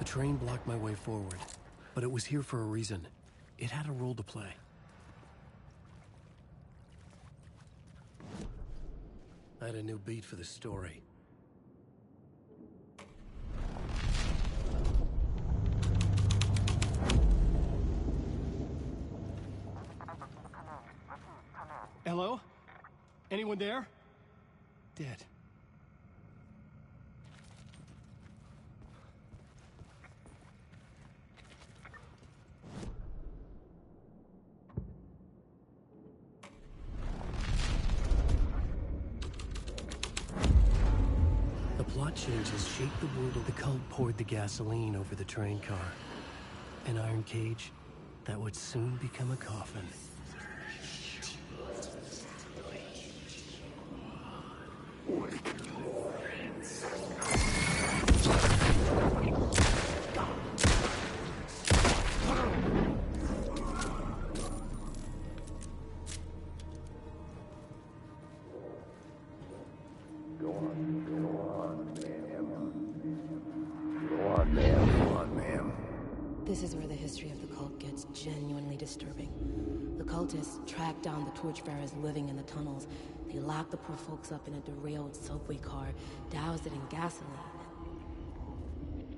train blocked my way forward, but it was here for a reason. It had a role to play. I had a new beat for the story. Hello? Anyone there? Dead. The plot changes shaped the world of the cult poured the gasoline over the train car. An iron cage that would soon become a coffin. This is where the history of the cult gets genuinely disturbing. The cultists tracked down the torchbearers living in the tunnels. They locked the poor folks up in a derailed subway car, doused it in gasoline.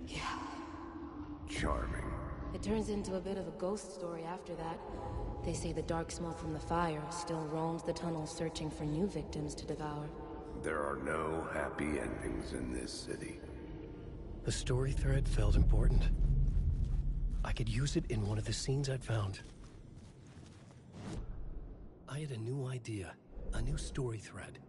Yeah. Charming. It turns into a bit of a ghost story after that. They say the dark smoke from the fire still roams the tunnels searching for new victims to devour. There are no happy endings in this city. The story thread felt important. I could use it in one of the scenes I'd found. I had a new idea, a new story thread.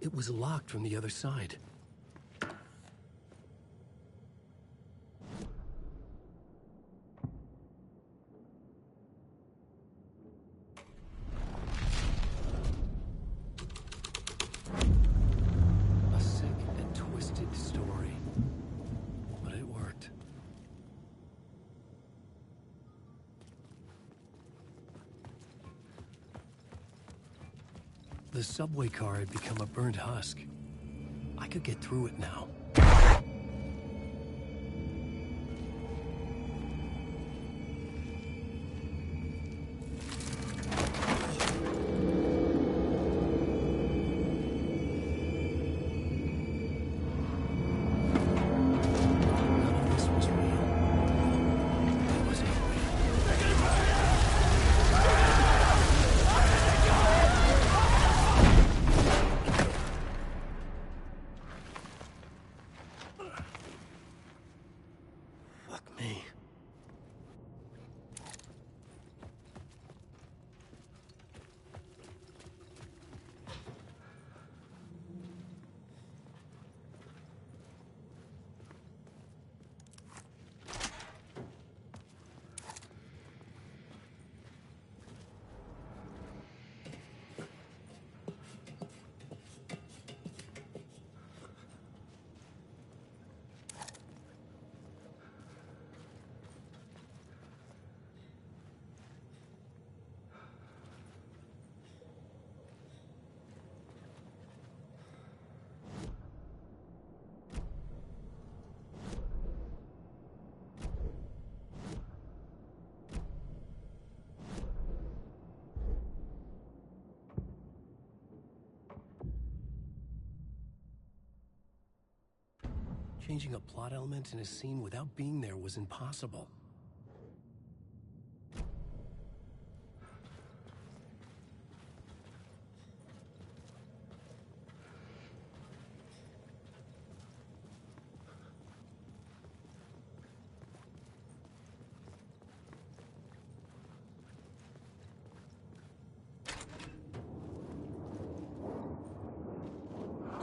It was locked from the other side. A sick and twisted story, but it worked. The subway car had become a burnt husk. I could get through it now. None of this was real. It was real. Fuck me. Changing a plot element in a scene without being there was impossible.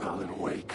Alan Wake.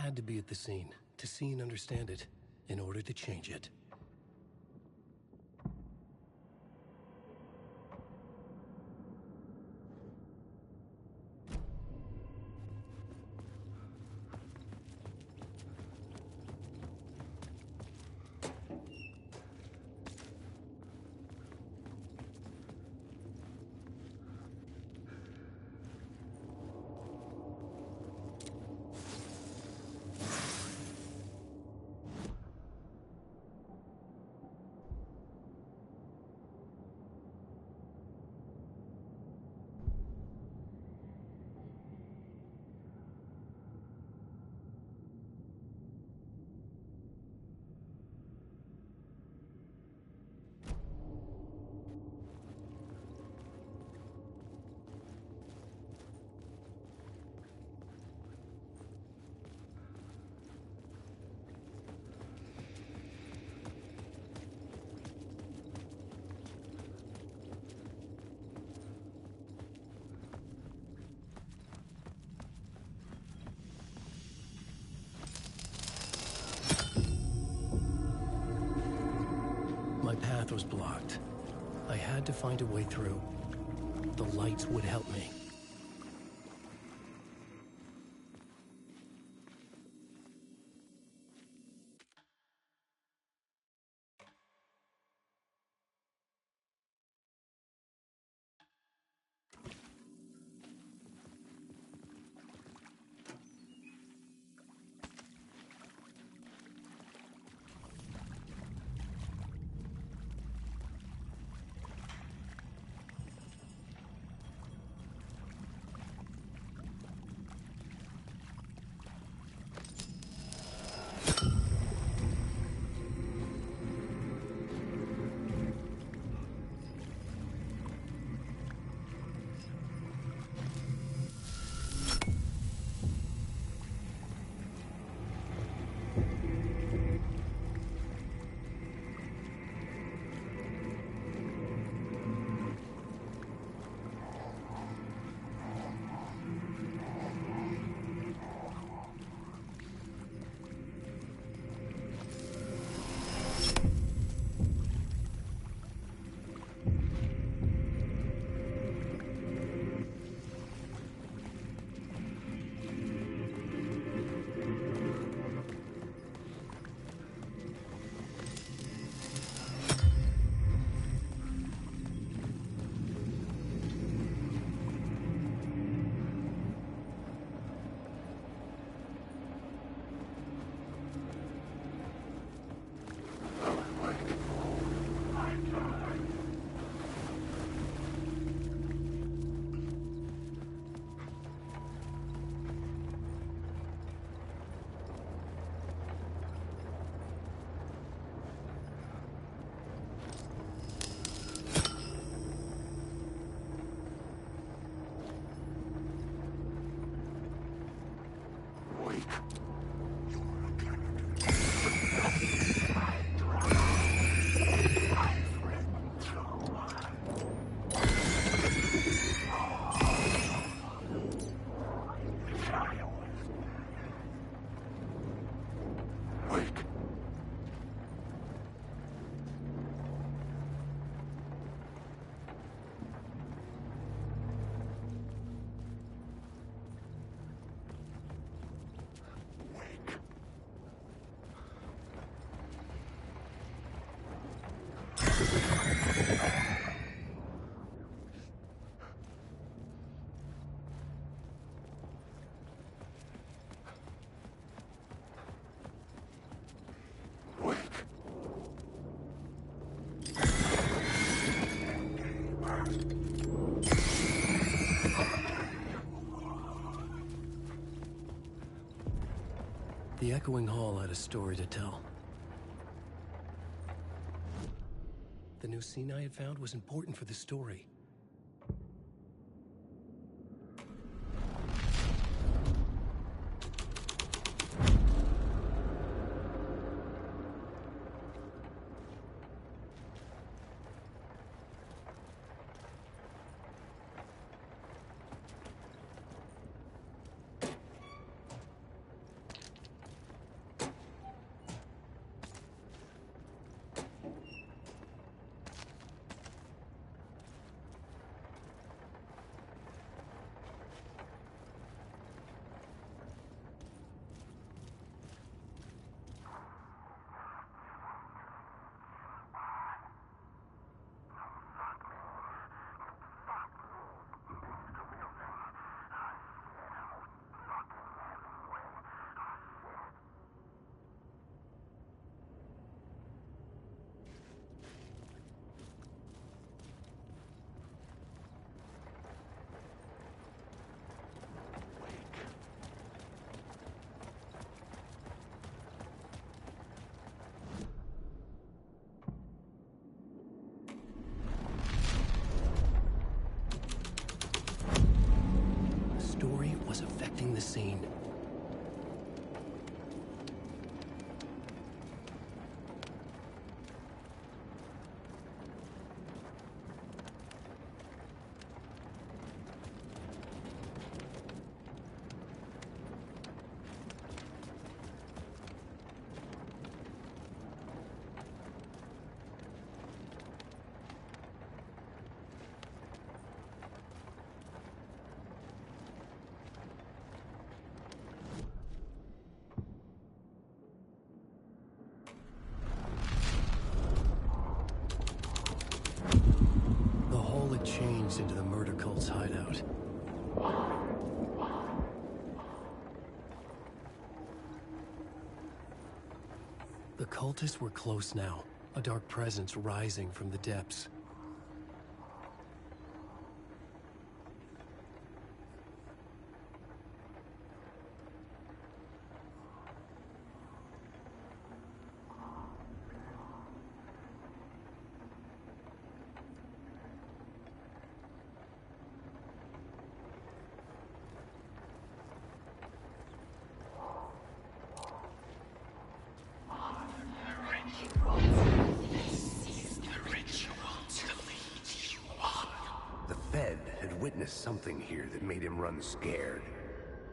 had to be at the scene, to see and understand it, in order to change it. My path was blocked. I had to find a way through. The lights would help me. The echoing hall had a story to tell. The new scene I had found was important for the story. scene. The hole had changed into the murder cult's hideout. The cultists were close now, a dark presence rising from the depths. The Fed had witnessed something here that made him run scared.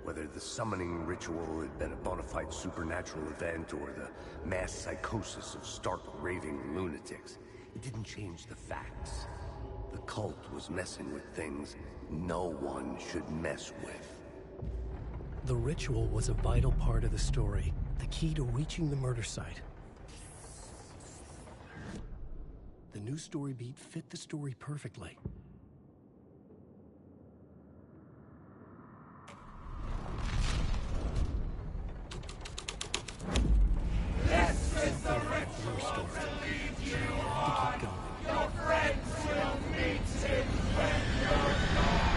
Whether the summoning ritual had been a bona fide supernatural event or the mass psychosis of stark raving lunatics, it didn't change the facts. The cult was messing with things no one should mess with. The ritual was a vital part of the story, the key to reaching the murder site. The new story beat fit the story perfectly. This is the ritual story. You have to keep going. Your friends will meet him when you're gone.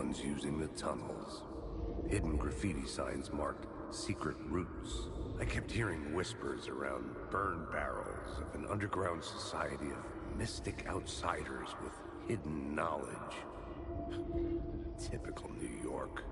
ones using the tunnels. Hidden graffiti signs marked secret routes. I kept hearing whispers around burn barrels of an underground society of mystic outsiders with hidden knowledge. Typical New York.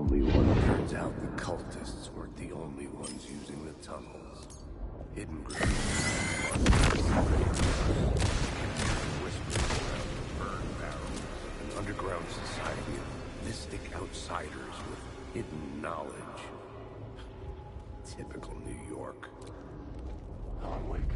Turns out the cultists weren't the only ones using the tunnels. Hidden graffiti whispers around the burn barrels of an underground society of mystic outsiders with hidden knowledge. Typical New York. I'm awake.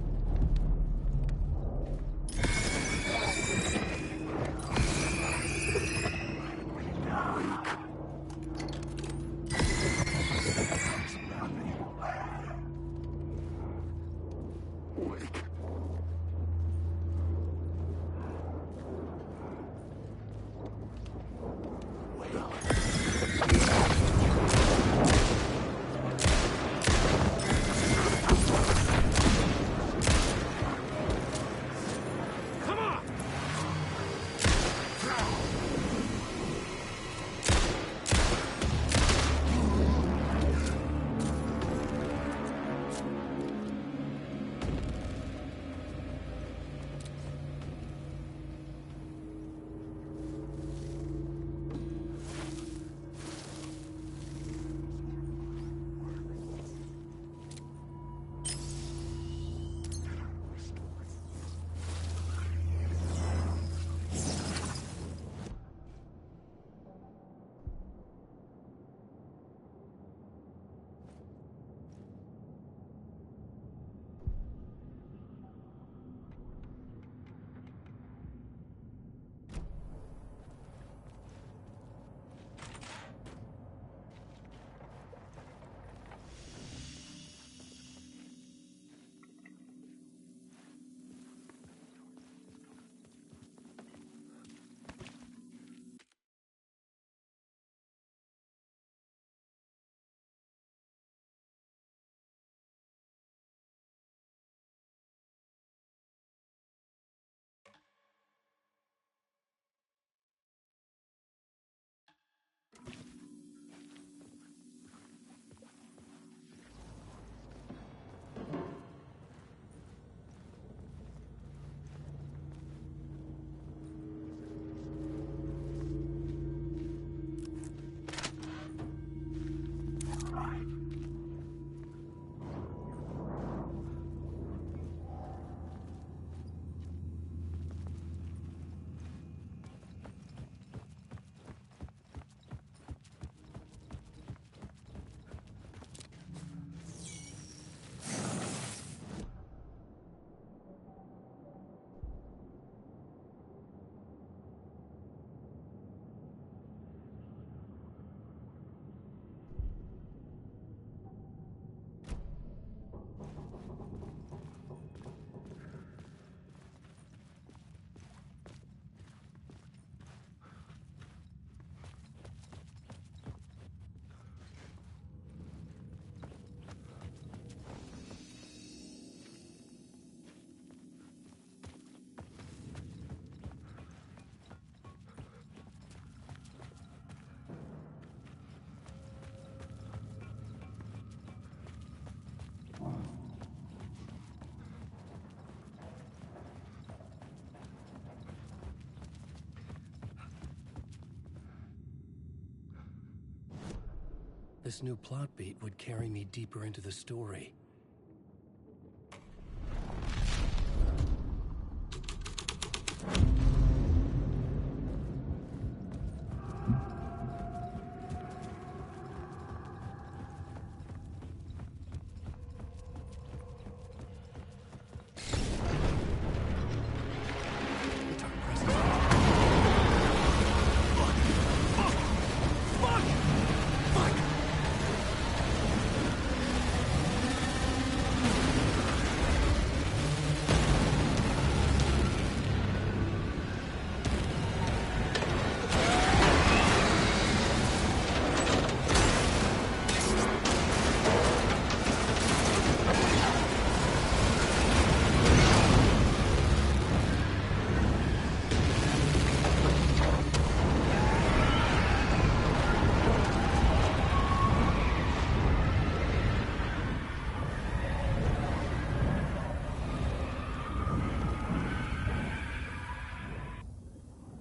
This new plot beat would carry me deeper into the story.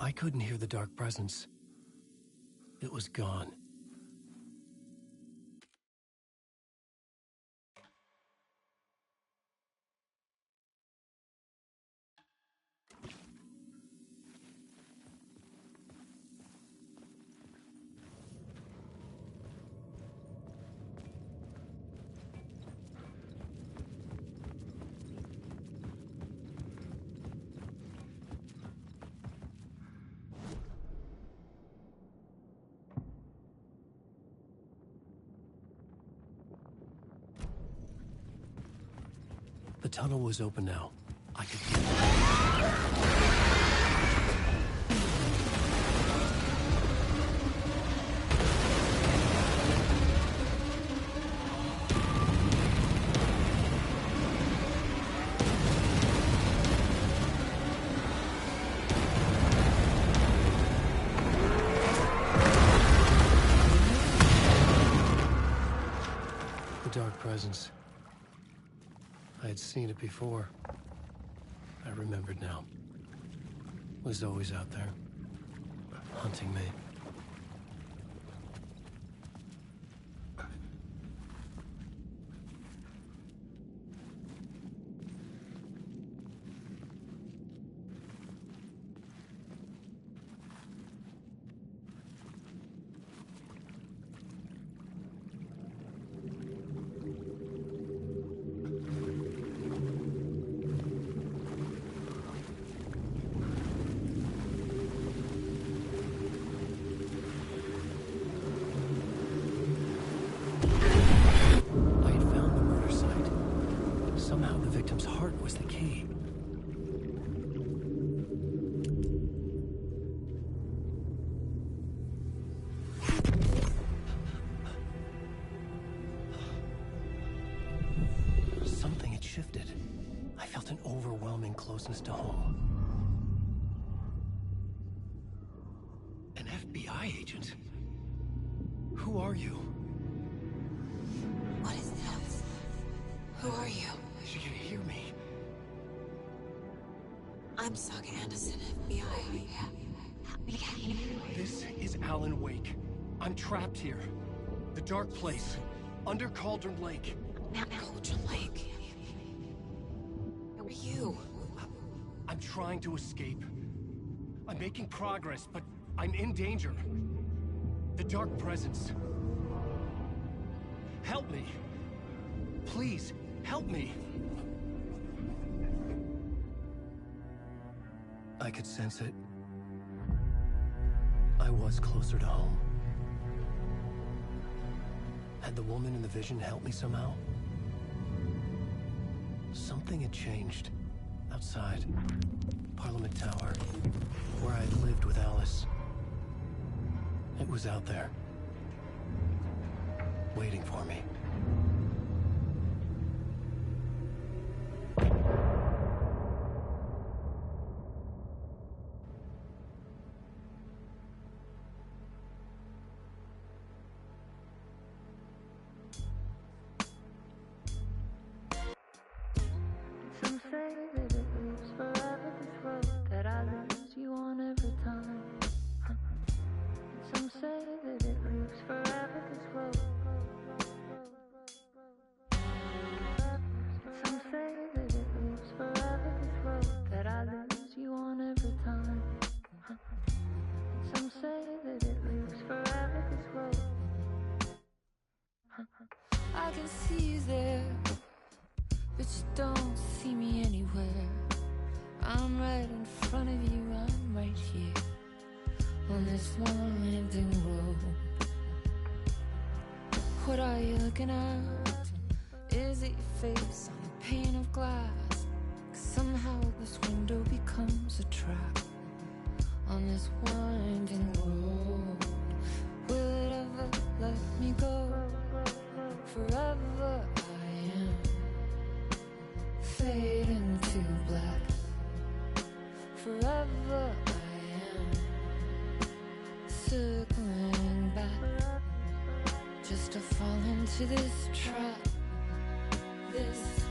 I couldn't hear the dark presence. It was gone. The tunnel was open now. I could get the dark presence. I had seen it before. I remembered now. It was always out there, hunting me. Somehow the victim's heart was the key. Something had shifted. I felt an overwhelming closeness to home. An FBI agent? Who are you? What is this? Who are you? She can hear me. I'm Saga Anderson, FBI. This is Alan Wake. I'm trapped here. The dark place. Under Cauldron Lake. Cauldron Lake. Who are you? I'm trying to escape. I'm making progress, but I'm in danger. The dark presence. Help me. Please, help me. I could sense it. I was closer to home. Had the woman in the vision helped me somehow? Something had changed. Outside. Parliament Tower. Where I had lived with Alice. It was out there. Waiting for me. Some say that it lives forever, this road that I lose you on every time. Some say that it lives forever, this road can see you there, but you don't see me anywhere. I'm right in front of you, I'm right here on this winding road. What are you looking at? Is it your face on a pane of glass? 'Cause somehow this window becomes a trap on this winding road. Will it ever let me go? Forever I am fading to black. Forever I am circling back, just to fall into this trap. This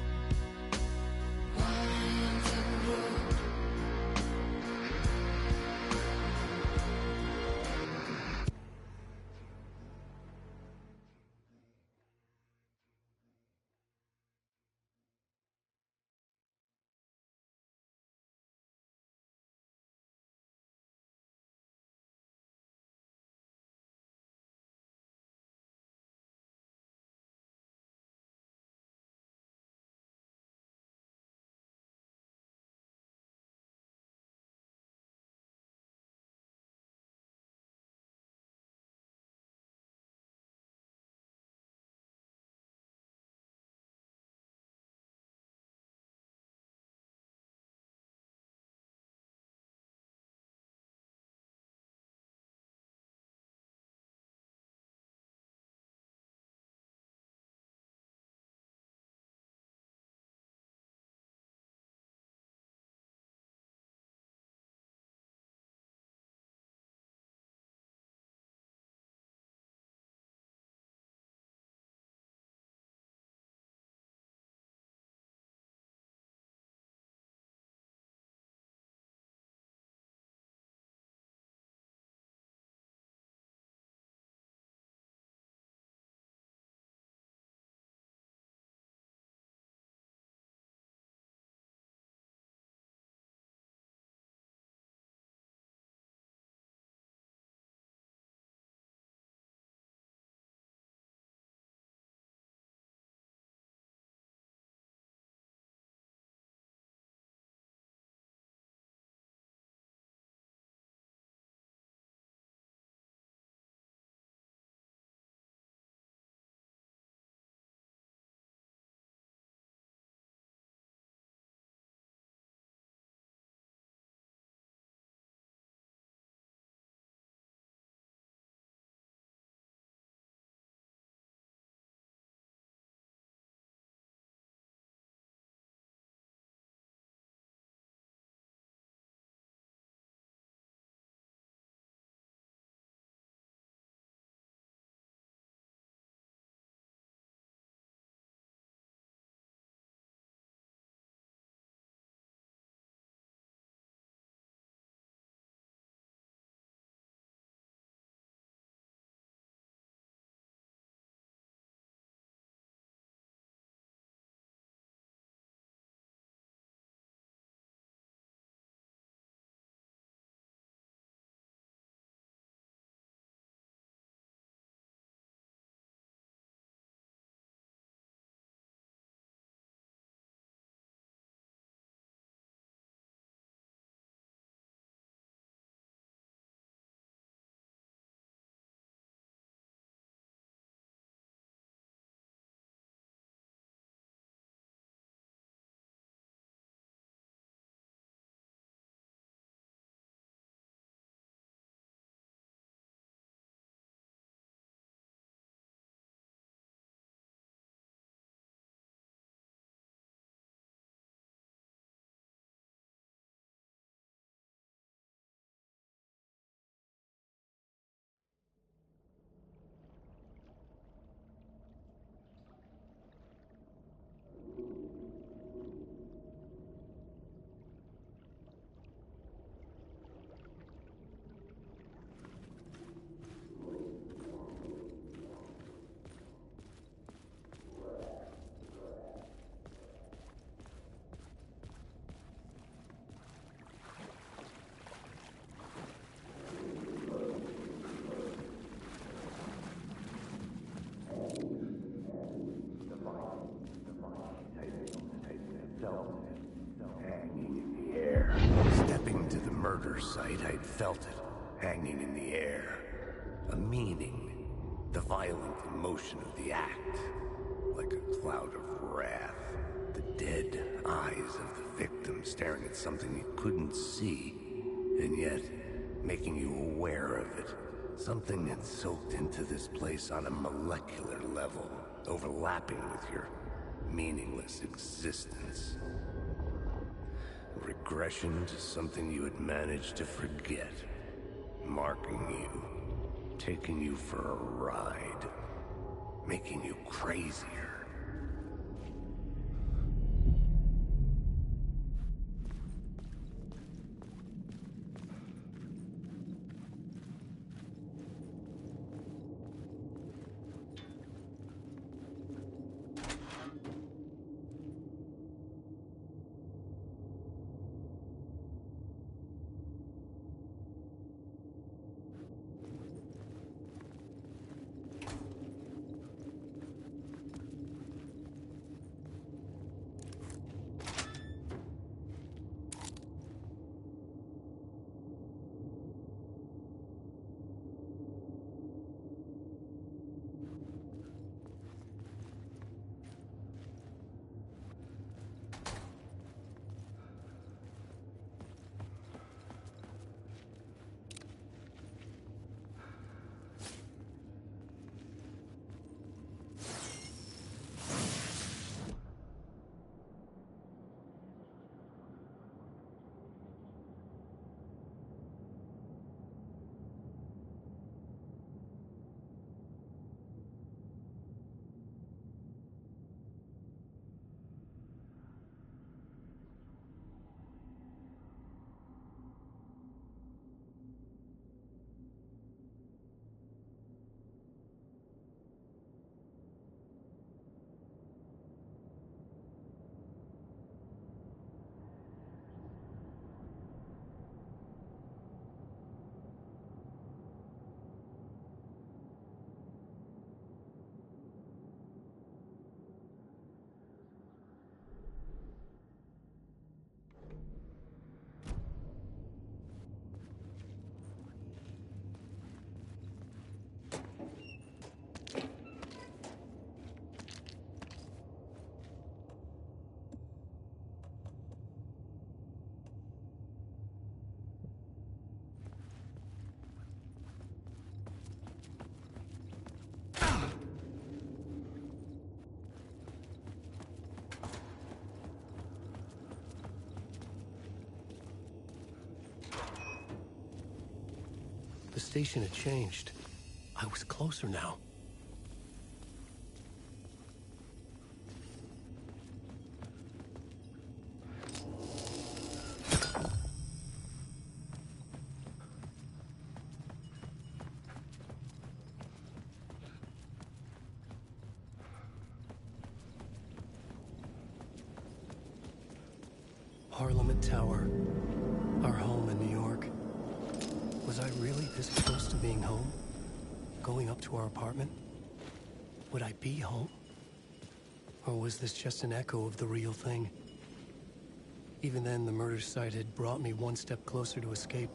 murder site, I'd felt it, hanging in the air. A meaning, the violent emotion of the act, like a cloud of wrath. The dead eyes of the victim staring at something you couldn't see, and yet making you aware of it. Something had soaked into this place on a molecular level, overlapping with your meaningless existence. Regression to something you had managed to forget. Marking you, taking you for a ride, making you crazier. The station had changed. I was closer now. Parliament Tower. Our home in New York. Was I really this close to being home? Going up to our apartment? Would I be home? Or was this just an echo of the real thing? Even then, the murder site had brought me one step closer to escape.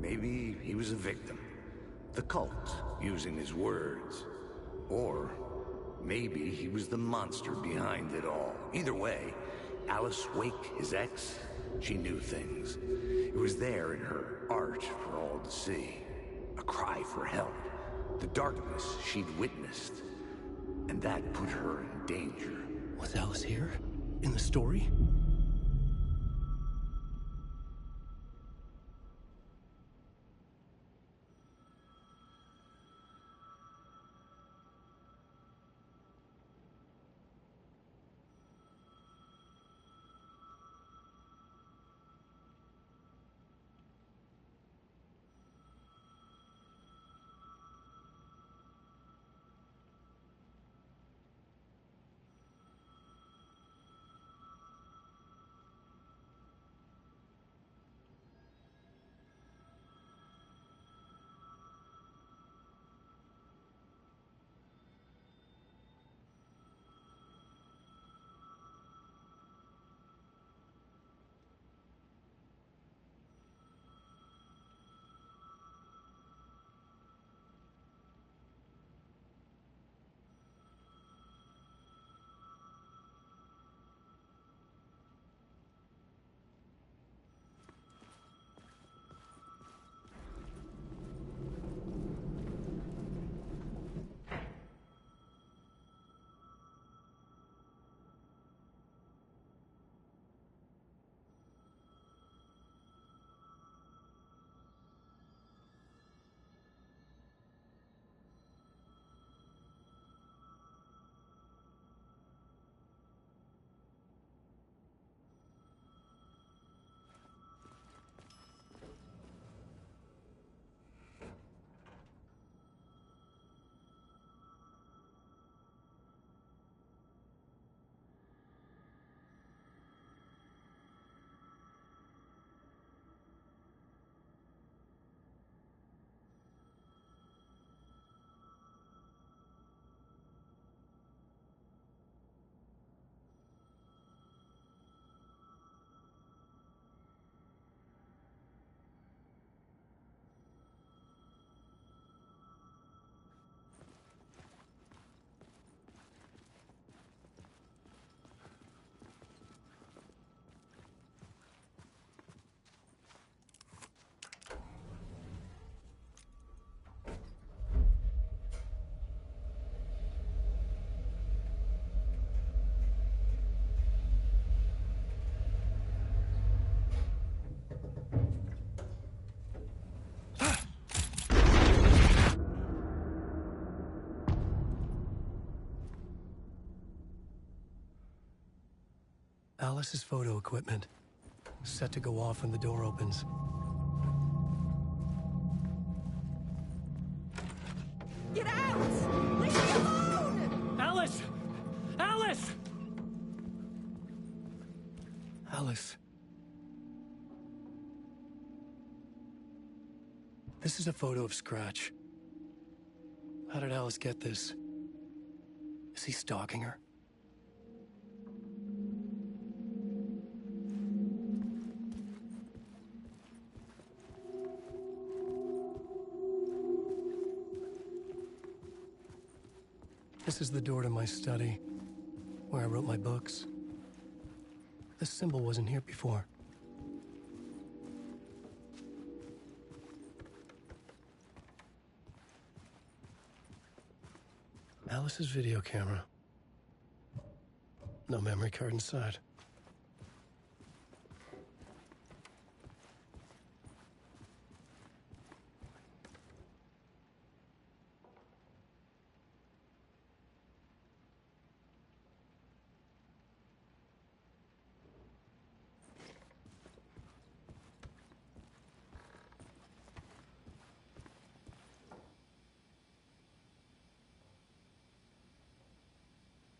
Maybe he was a victim. The cult, using his words. Or maybe he was the monster behind it all. Either way, Alice Wake, his ex, she knew things. It was there in her art for all to see. A cry for help. The darkness she'd witnessed. And that put her in danger. Was Alice here? In the story? Alice's photo equipment. Set to go off when the door opens. Get out! Leave me alone! Alice! Alice! Alice. This is a photo of Scratch. How did Alice get this? Is he stalking her? This is the door to my study, where I wrote my books. This symbol wasn't here before. Alice's video camera. No memory card inside.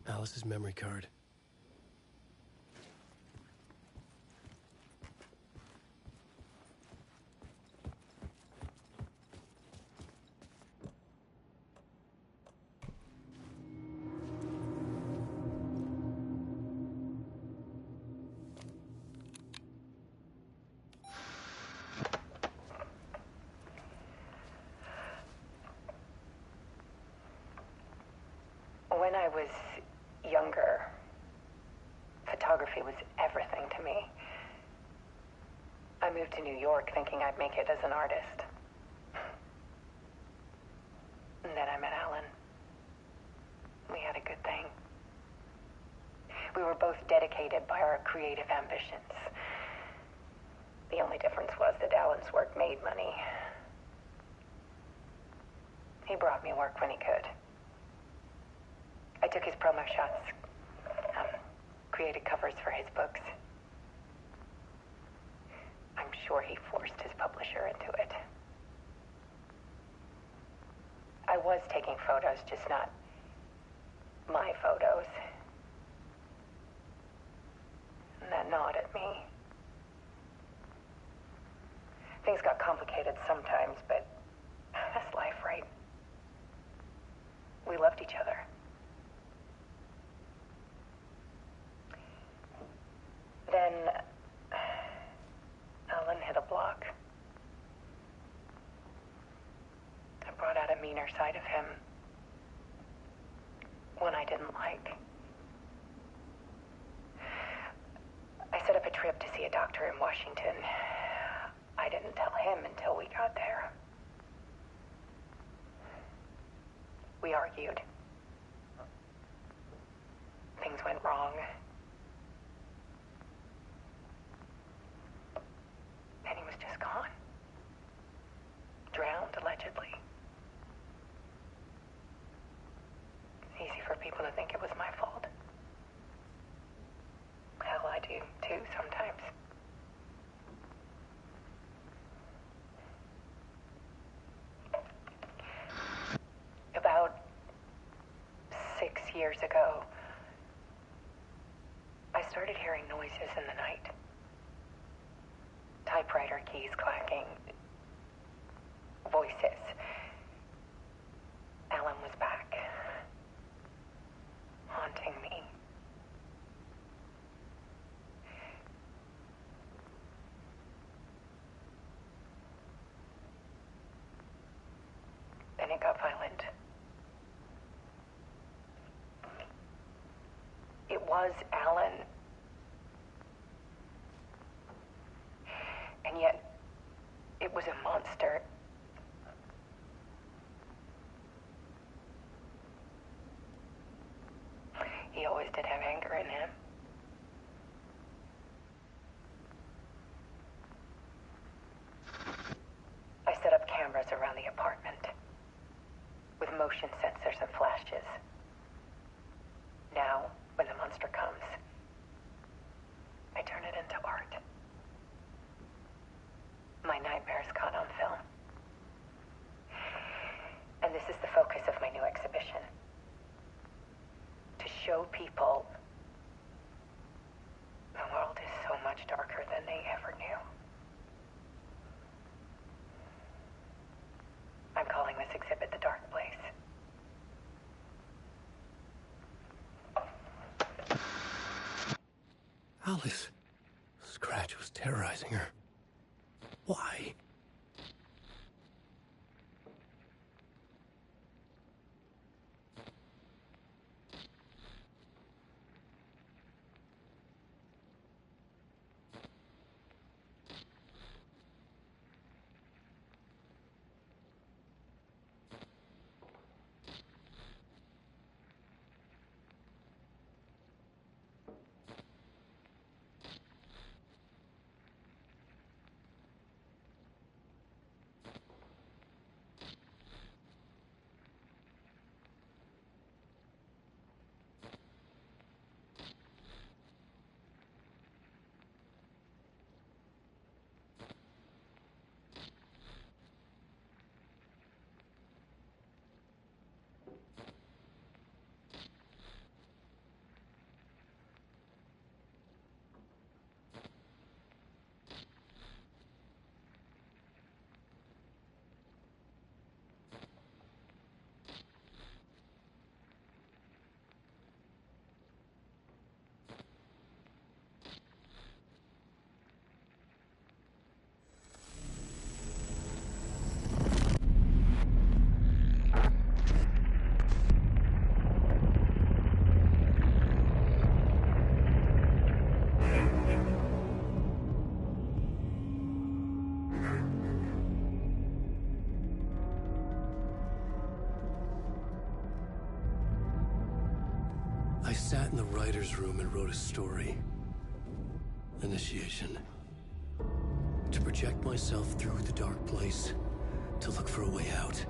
Alice's memory card. When I was younger, photography was everything to me. I moved to New York thinking I'd make it as an artist. And then I met Alan. We had a good thing. We were both dedicated by our creative ambitions. The only difference was that Alan's work made money. He brought me work when he could. I took his promo shots, created covers for his books. I'm sure he forced his publisher into it. I was taking photos, just not my photos. And that gnawed at me. Things got complicated sometimes, but that's life, right? We loved each other. Then Alan hit a block. I brought out a meaner side of him. One I didn't like. I set up a trip to see a doctor in Washington. I didn't tell him until we got there. We argued. Things went wrong. And he was just gone. Drowned, allegedly. Easy for people to think it was my fault. Hell, I do too sometimes. About 6 years ago, I started hearing noises in the night. Typewriter keys clacking. Voices. Alan was back. Haunting me. Then it got violent. It was Alan. And yet, it was a monster. He always did have anger in him. I set up cameras around the apartment with motion sensors and flashes. Now, when the monster comes, Alice. Scratch was terrorizing her. Why? I sat in the writer's room and wrote a story. Initiation. To project myself through the dark place, to look for a way out.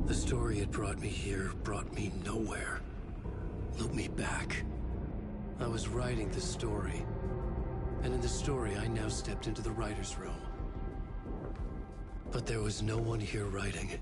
The story had brought me here, brought me nowhere. Looped me back. I was writing the story. And in the story, I now stepped into the writer's room. But there was no one here writing it.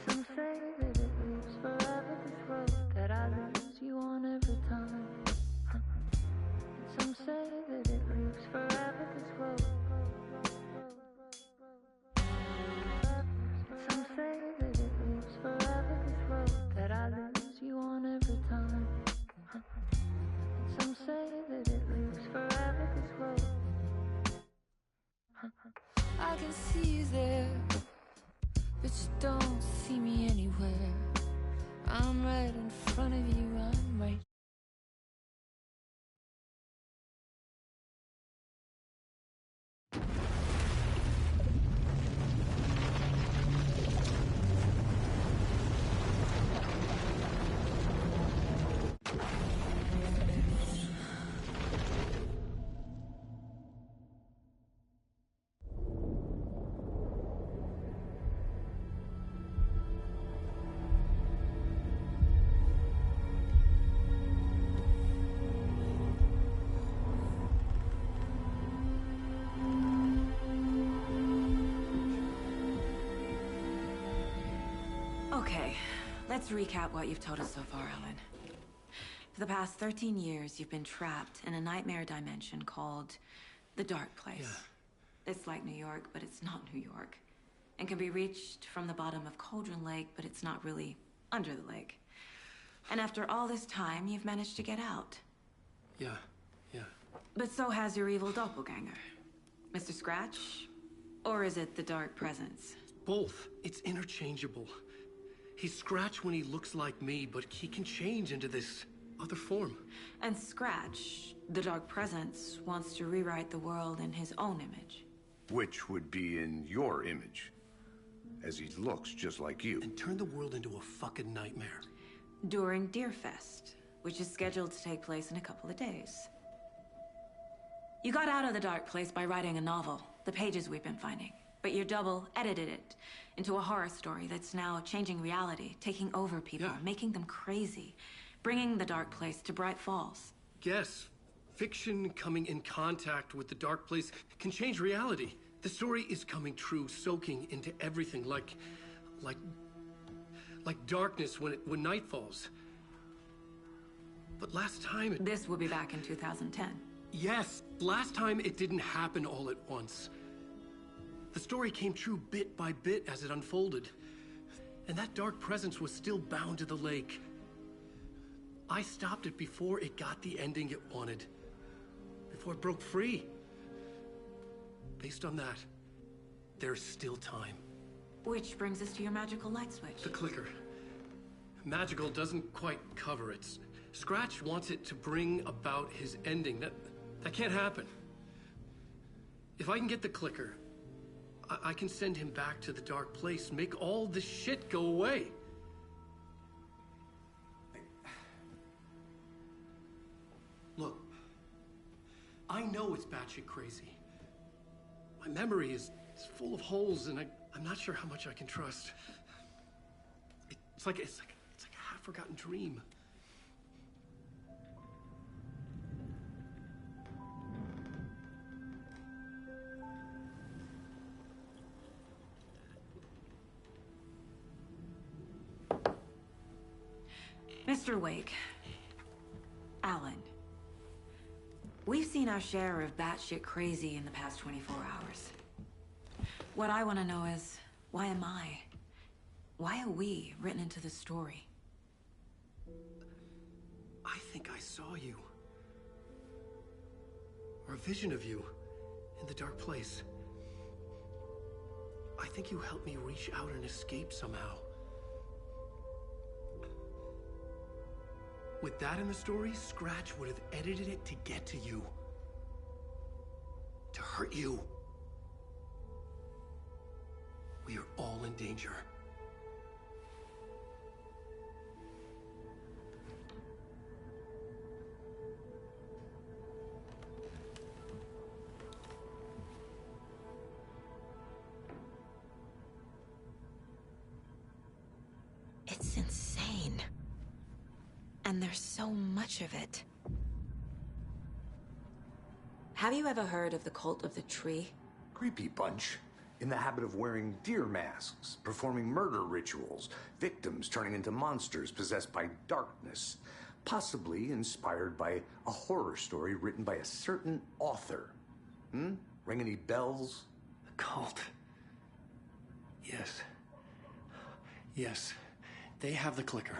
Some say that it leaves forever this road that I lose you on every time. Some say that it leaves forever this road. Some say that it leaves forever this road that I lose you on every time. Some say that it leaves forever this road. I can see you there, but you don't see me anywhere. I'm right in front of you, I'm right. Okay, let's recap what you've told us so far, Alan. For the past 13 years, you've been trapped in a nightmare dimension called the Dark Place. Yeah. It's like New York, but it's not New York. And can be reached from the bottom of Cauldron Lake, but it's not really under the lake. And after all this time, you've managed to get out. Yeah. But so has your evil doppelganger. Mr. Scratch? Or is it the Dark Presence? Both. It's interchangeable. He's Scratch when he looks like me, but he can change into this other form. And Scratch, the Dark Presence, wants to rewrite the world in his own image. Which would be in your image. as he looks just like you. And turn the world into a fucking nightmare. During Deerfest, which is scheduled to take place in a couple of days. You got out of the dark place by writing a novel, the pages we've been finding. But your double edited it into a horror story that's now changing reality, taking over people, making them crazy, bringing the dark place to Bright Falls. Yes, fiction coming in contact with the dark place can change reality. The story is coming true, soaking into everything like darkness when night falls. But last time This will be back in 2010. Yes, last time it didn't happen all at once. The story came true bit by bit as it unfolded. And that dark presence was still bound to the lake. I stopped it before it got the ending it wanted. Before it broke free. Based on that, there's still time. Which brings us to your magical light switch. The clicker. Magical doesn't quite cover it. Scratch wants it to bring about his ending. That can't happen. If I can get the clicker, I can send him back to the dark place, make all this shit go away. Look, I know it's batshit crazy. My memory is full of holes, and I'm not sure how much I can trust. It's like a half-forgotten dream. Mr. Wake, Alan, we've seen our share of batshit crazy in the past 24 hours. What I want to know is, why am I? Why are we written into the story? I think I saw you. Or a vision of you in the dark place. I think you helped me reach out and escape somehow. With that in the story, Scratch would have edited it to get to you. To hurt you. We are all in danger. It's insane. And there's so much of it. Have you ever heard of the Cult of the Tree? Creepy bunch. In the habit of wearing deer masks, performing murder rituals, victims turning into monsters possessed by darkness, possibly inspired by a horror story written by a certain author. Ring any bells? The cult. Yes. Yes. They have the clicker.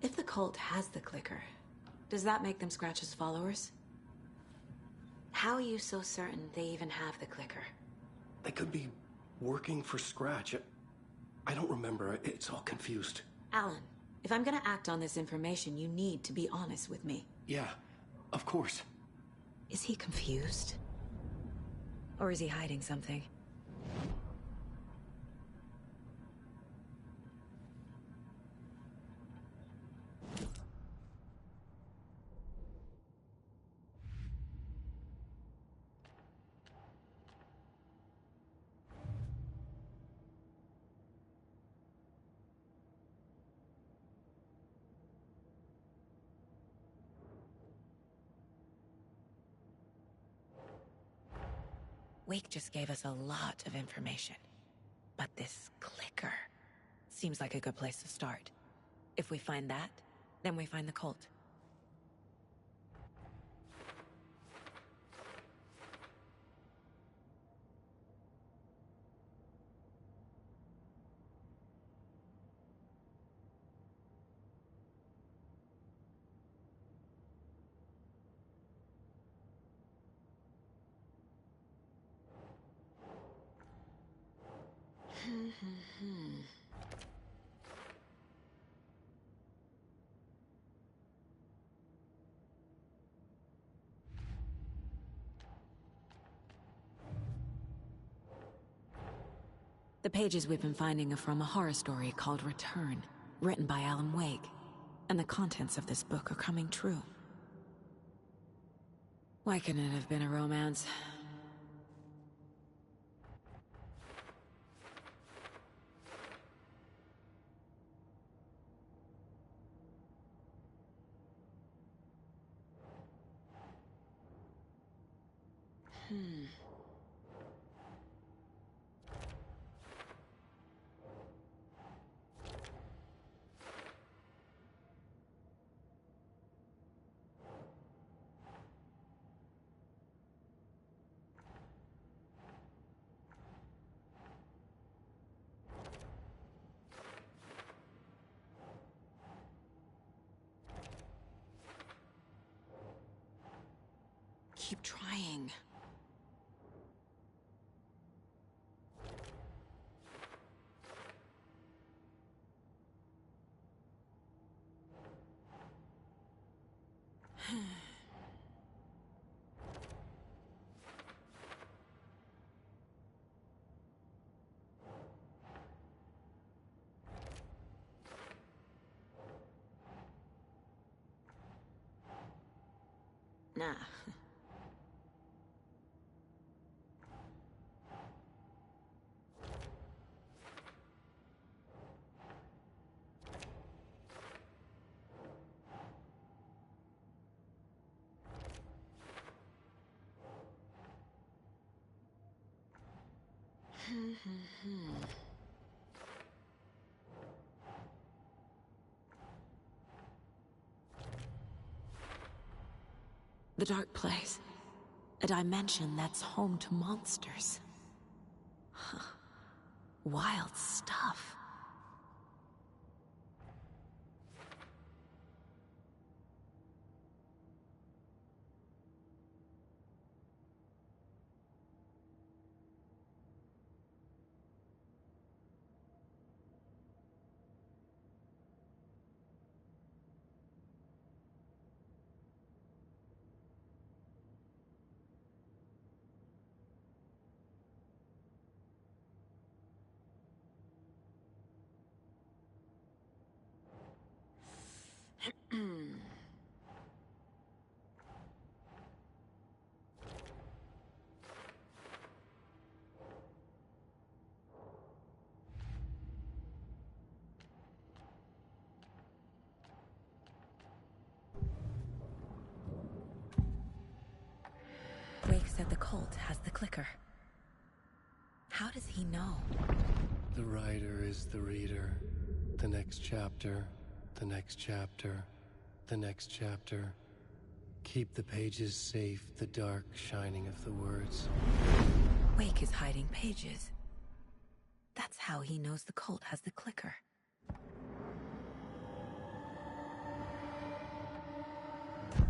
If the cult has the clicker, does that make them Scratch's followers? How are you so certain they even have the clicker? They could be working for Scratch. I don't remember. It's all confused. Alan, if I'm gonna act on this information, you need to be honest with me. Yeah, of course. Is he confused? Or is he hiding something? Wake just gave us a lot of information. But this clicker seems like a good place to start. If we find that, then we find the cult. The pages we've been finding are from a horror story called Return, written by Alan Wake, and the contents of this book are coming true. Why couldn't it have been a romance? Keep trying. Nah. The Dark Place. A dimension that's home to monsters. Huh. Wild stuff. Wake said the cult has the clicker. How does he know? The writer is the reader. The next chapter, the next chapter, the next chapter. Keep the pages safe, the dark shining of the words. Wake is hiding pages. That's how he knows the cult has the clicker.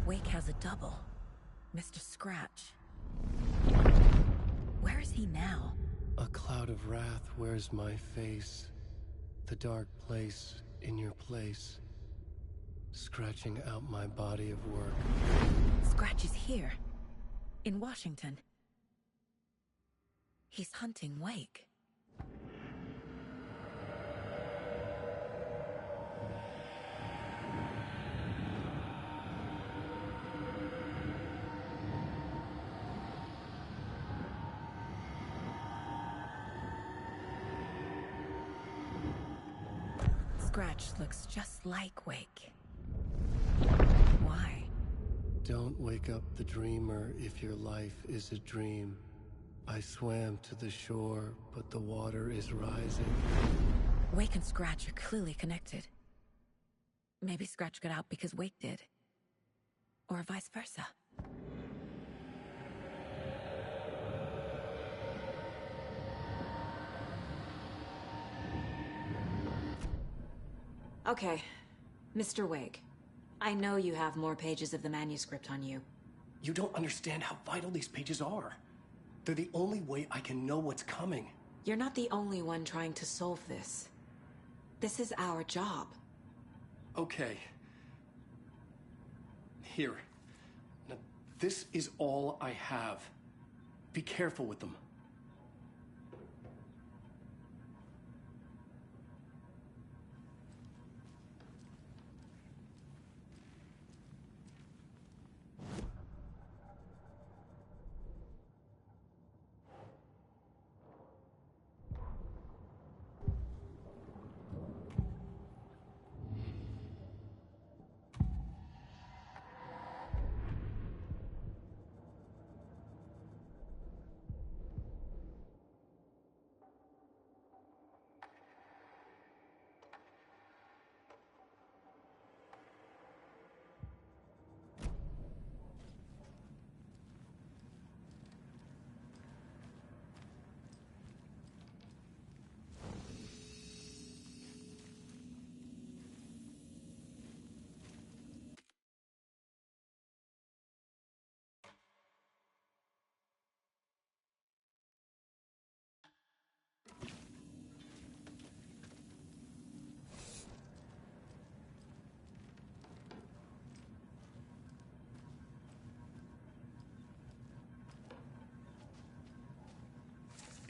Wake has a double. Mr. Scratch. Where is he now? A cloud of wrath wears my face. The dark place in your place. Scratching out my body of work. Scratch is here. In Washington. He's hunting Wake. Scratch looks just like Wake. Why? Don't wake up the dreamer if your life is a dream. I swam to the shore, but the water is rising. Wake and Scratch are clearly connected. Maybe Scratch got out because Wake did. Or vice versa. Okay, Mr. Wake. I know you have more pages of the manuscript on you. You don't understand how vital these pages are. They're the only way I can know what's coming. You're not the only one trying to solve this. This is our job. Okay. Here. Now, this is all I have. Be careful with them.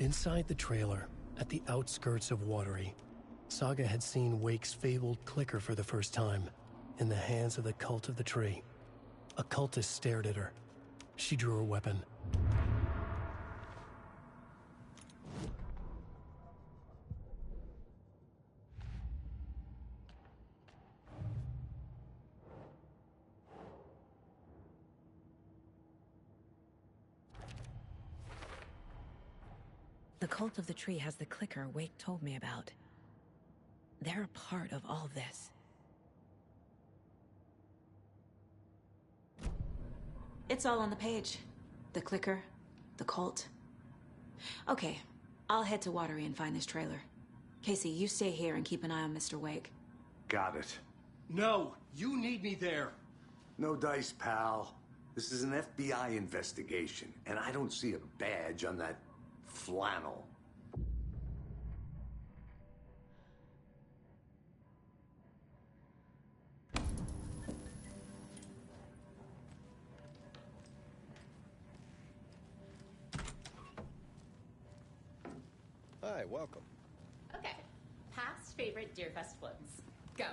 Inside the trailer, at the outskirts of Watery, Saga had seen Wake's fabled clicker for the first time, in the hands of the Cult of the Tree. A cultist stared at her. She drew her weapon. The Cult of the Tree has the clicker Wake told me about. They're a part of all this. It's all on the page. The clicker, the cult. Okay, I'll head to Watery and find this trailer. Casey, you stay here and keep an eye on Mr. Wake. Got it. No, you need me there. No dice, pal. This is an FBI investigation, and I don't see a badge on that flannel. Hi, welcome. Okay. Past favorite Deerfest floats. Go.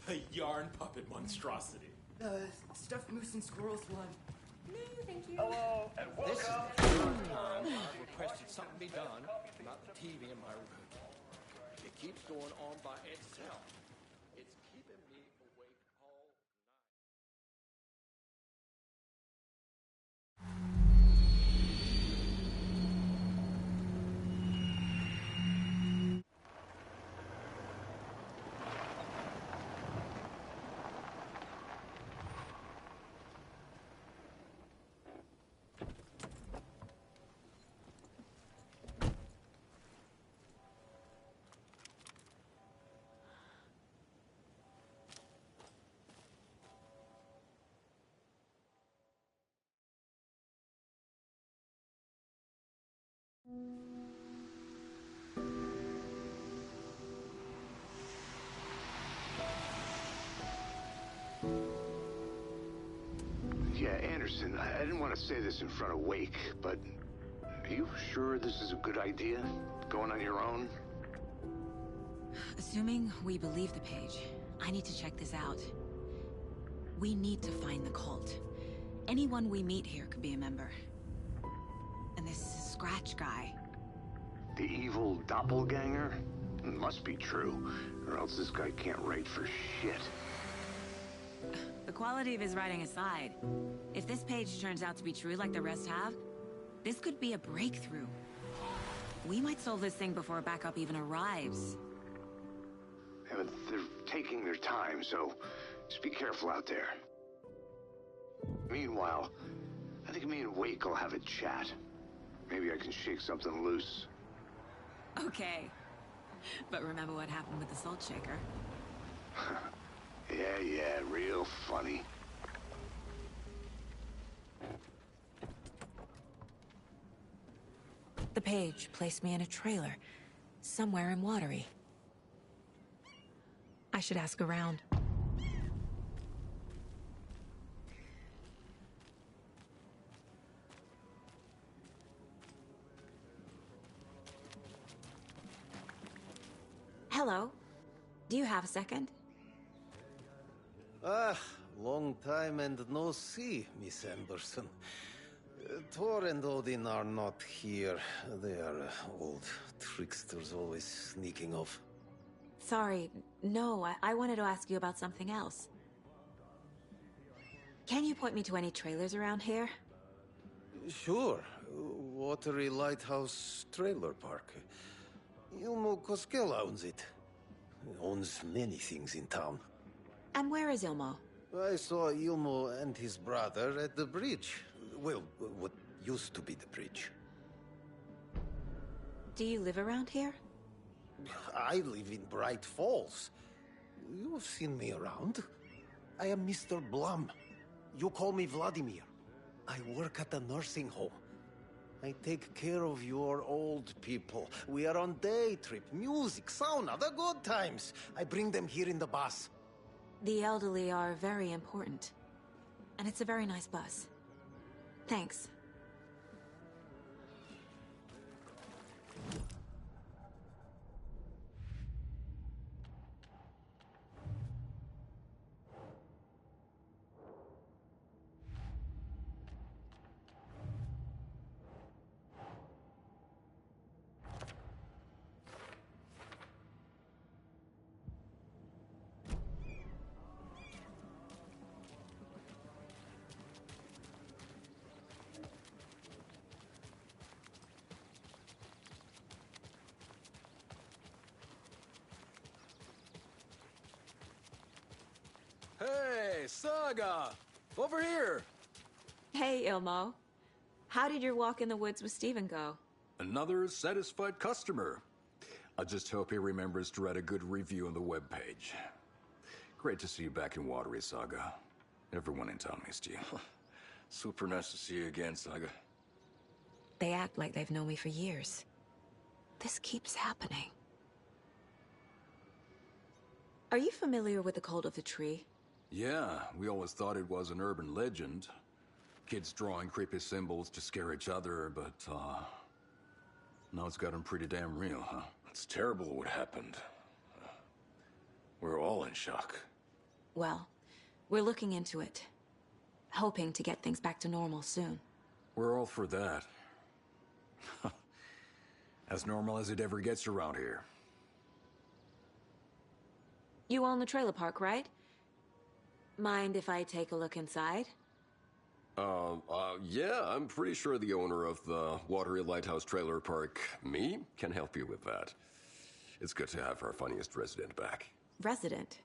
The yarn puppet monstrosity. The stuffed moose and squirrels one. No, thank you. Hello, and welcome. This is the third time I've requested something be done about the TV in my room. It keeps going on by itself. It's keeping me awake all night. Yeah, Anderson, I didn't want to say this in front of Wake, but are you sure this is a good idea? Going on your own? Assuming we believe the page, I need to check this out. We need to find the cult. Anyone we meet here could be a member. And this Scratch guy. The evil doppelganger? It must be true, or else this guy can't write for shit. The quality of his writing aside, if this page turns out to be true like the rest have, This could be a breakthrough. We might solve this thing before backup even arrives. Yeah, but they're taking their time, so just be careful out there. Meanwhile, I think me and Wake will have a chat. Maybe I can shake something loose. Okay. But remember what happened with the Salt Shaker? Yeah, real funny. The page placed me in a trailer, somewhere in Watery. I should ask around. Hello. Do you have a second? Ah, long time and no see, Miss Anderson. Thor and Odin are not here. They are old tricksters always sneaking off. Sorry, no, I wanted to ask you about something else. Can you point me to any trailers around here? Sure. Watery Lighthouse Trailer Park. Ilmo Koskela owns it. He owns many things in town. And where is Ilmo? I saw Ilmo and his brother at the bridge. Well, what used to be the bridge. Do you live around here? I live in Bright Falls. You've seen me around. I am Mr. Blum. You call me Vladimir. I work at a nursing home. I take care of your old people. We are on day trip, music, sauna, the good times. I bring them here in the bus. The elderly are very important. And it's a very nice bus. Thanks. Hey, Saga! Over here! Hey, Ilmo. How did your walk in the woods with Steven go? Another satisfied customer. I just hope he remembers to write a good review on the webpage. Great to see you back in Watery, Saga. Everyone in town missed you. Super nice to see you again, Saga. They act like they've known me for years. This keeps happening. Are you familiar with the Cult of the Tree? Yeah, we always thought it was an urban legend. Kids drawing creepy symbols to scare each other, but, now it's gotten pretty damn real, huh? It's terrible what happened. We're all in shock. Well, we're looking into it. Hoping to get things back to normal soon. We're all for that. As normal as it ever gets around here. You own the trailer park, right? Mind if I take a look inside? Yeah, I'm pretty sure the owner of the Watery Lighthouse Trailer Park, me, can help you with that. It's good to have our funniest resident back. Resident?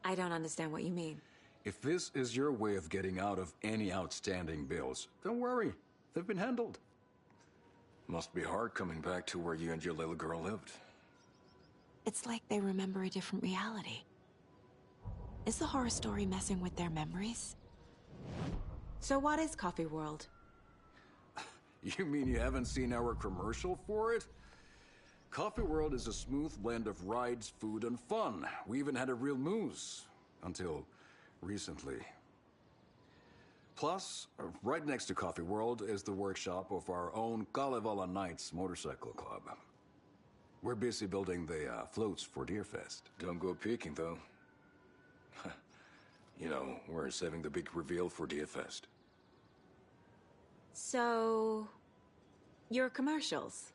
I don't understand what you mean. If this is your way of getting out of any outstanding bills, don't worry. They've been handled. Must be hard coming back to where you and your little girl lived. It's like they remember a different reality. Is the horror story messing with their memories? So what is Coffee World? You mean you haven't seen our commercial for it? Coffee World is a smooth blend of rides, food, and fun. We even had a real moose. Until recently. Plus, right next to Coffee World is the workshop of our own Kalevala Knights Motorcycle Club. We're busy building the floats for Deerfest. Don't go peeking, though. You know, we're saving the big reveal for Deerfest. So... your commercials?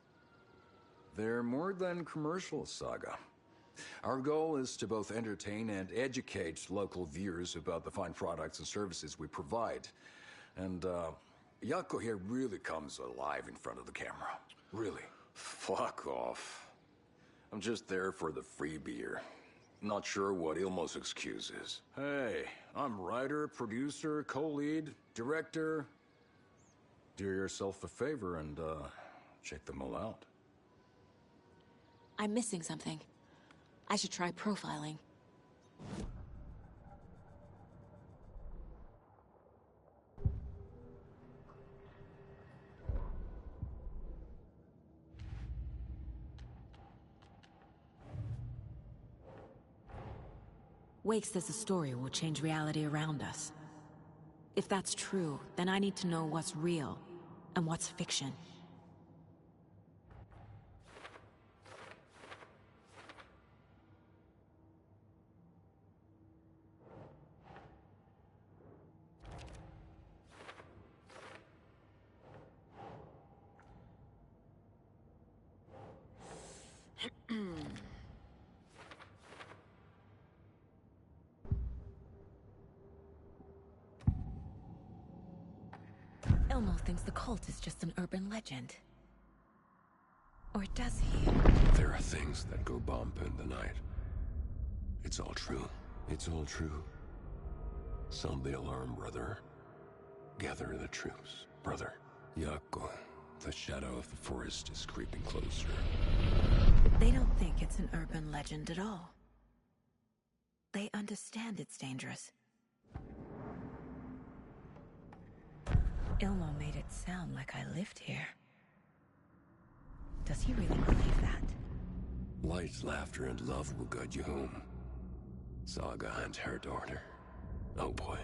They're more than commercials, Saga. Our goal is to both entertain and educate local viewers about the fine products and services we provide. And, Yako here really comes alive in front of the camera. Really. Fuck off. I'm just there for the free beer. Not sure what Ilmo's excuse is. Hey, I'm writer, producer, co-lead, director. Do yourself a favor and, check them all out. I'm missing something. I should try profiling. Wake says the story will change reality around us. If that's true, then I need to know what's real and what's fiction. Ilmo thinks the cult is just an urban legend. Or does he? There are things that go bump in the night. It's all true. It's all true. Sound the alarm, brother. Gather the troops, brother. Yako, the shadow of the forest is creeping closer. They don't think it's an urban legend at all. They understand it's dangerous. Ilmo made it sound like I lived here. Does he really believe that? Light, laughter, and love will guide you home. Saga and her daughter. Oh boy.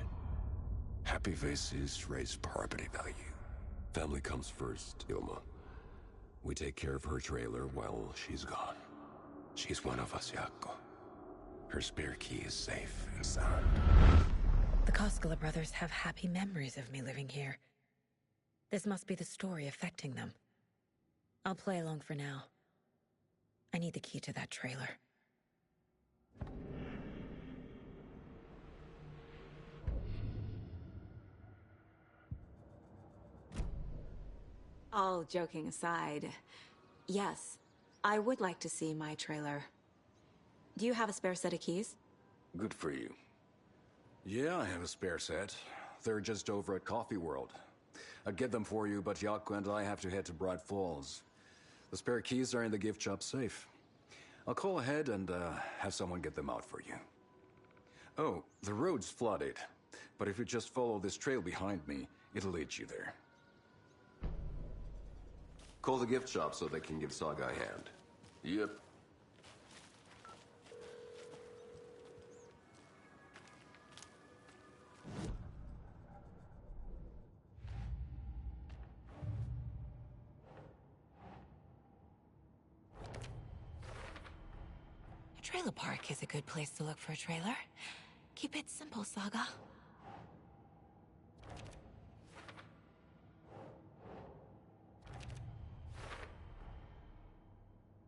Happy faces raise property value. Family comes first, Ilma. We take care of her trailer while she's gone. She's one of us, Yako. Her spare key is safe and sound. The Koskela brothers have happy memories of me living here. This must be the story affecting them. I'll play along for now. I need the key to that trailer. All joking aside, yes, I would like to see my trailer. Do you have a spare set of keys? Good for you. Yeah, I have a spare set. They're just over at Coffee World. I'd get them for you, but Yako and I have to head to Bright Falls. The spare keys are in the gift shop safe. I'll call ahead and have someone get them out for you. Oh, the road's flooded, but if you just follow this trail behind me, it'll lead you there. Call the gift shop so they can give Saga a hand. Yep. A trailer park is a good place to look for a trailer. Keep it simple, Saga.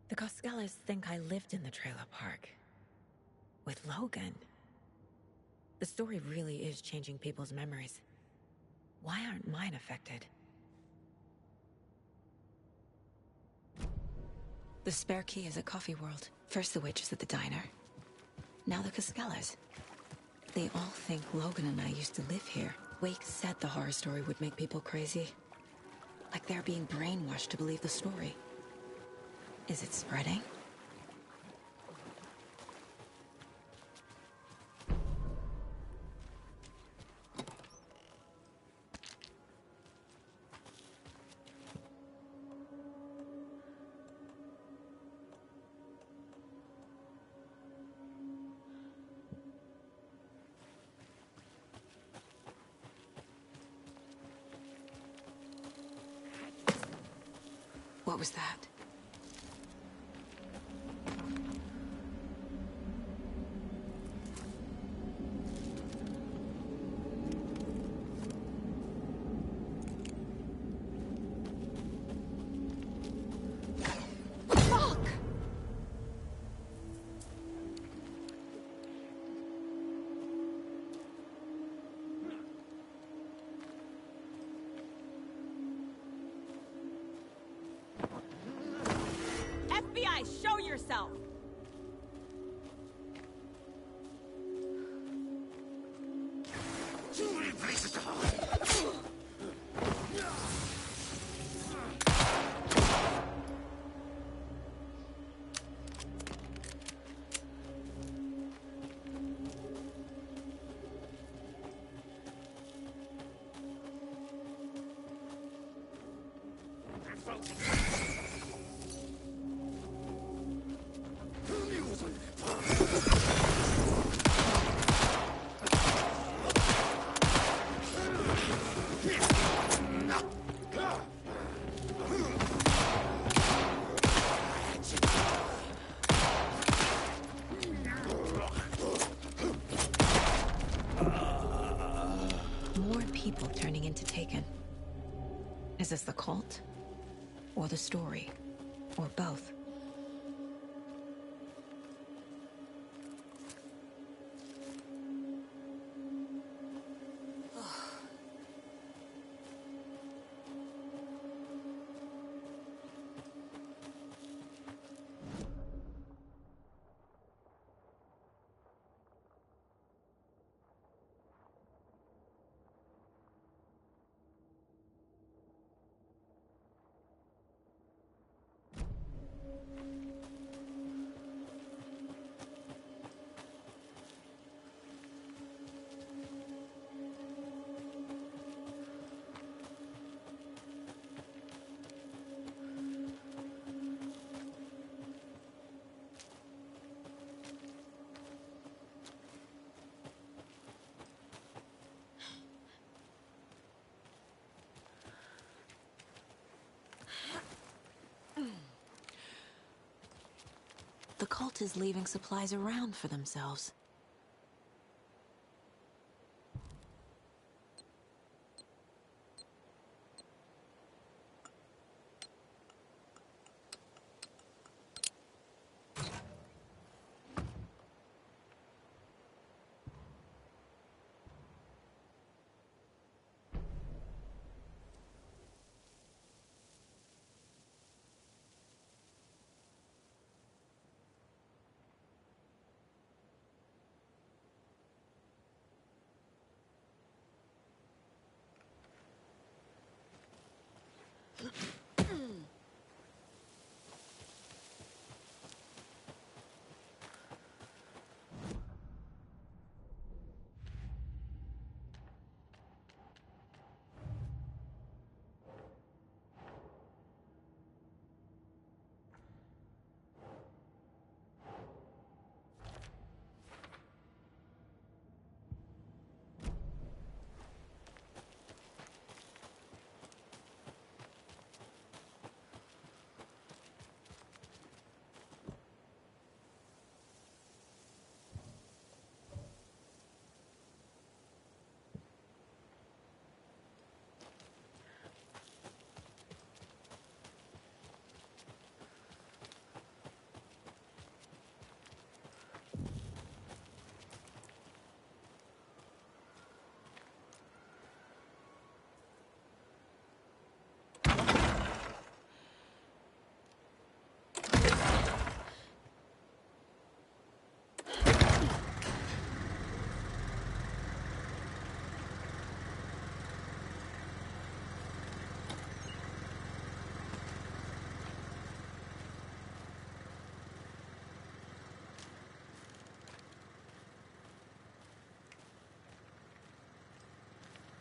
The Koskelas think I lived in the trailer park. With Logan. The story really is changing people's memories. Why aren't mine affected? The spare key is at Coffee World. First the witches at the diner. Now the Koskelas. They all think Logan and I used to live here. Wake said the horror story would make people crazy. Like they're being brainwashed to believe the story. Is it spreading? What was that? yourself! Too many places to hide! More people turning into Taken. Is this the cult? Or the story? Or both? The cult is leaving supplies around for themselves.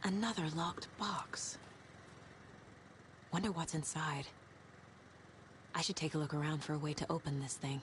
Another locked box. Wonder what's inside. I should take a look around for a way to open this thing.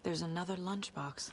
There's another lunchbox.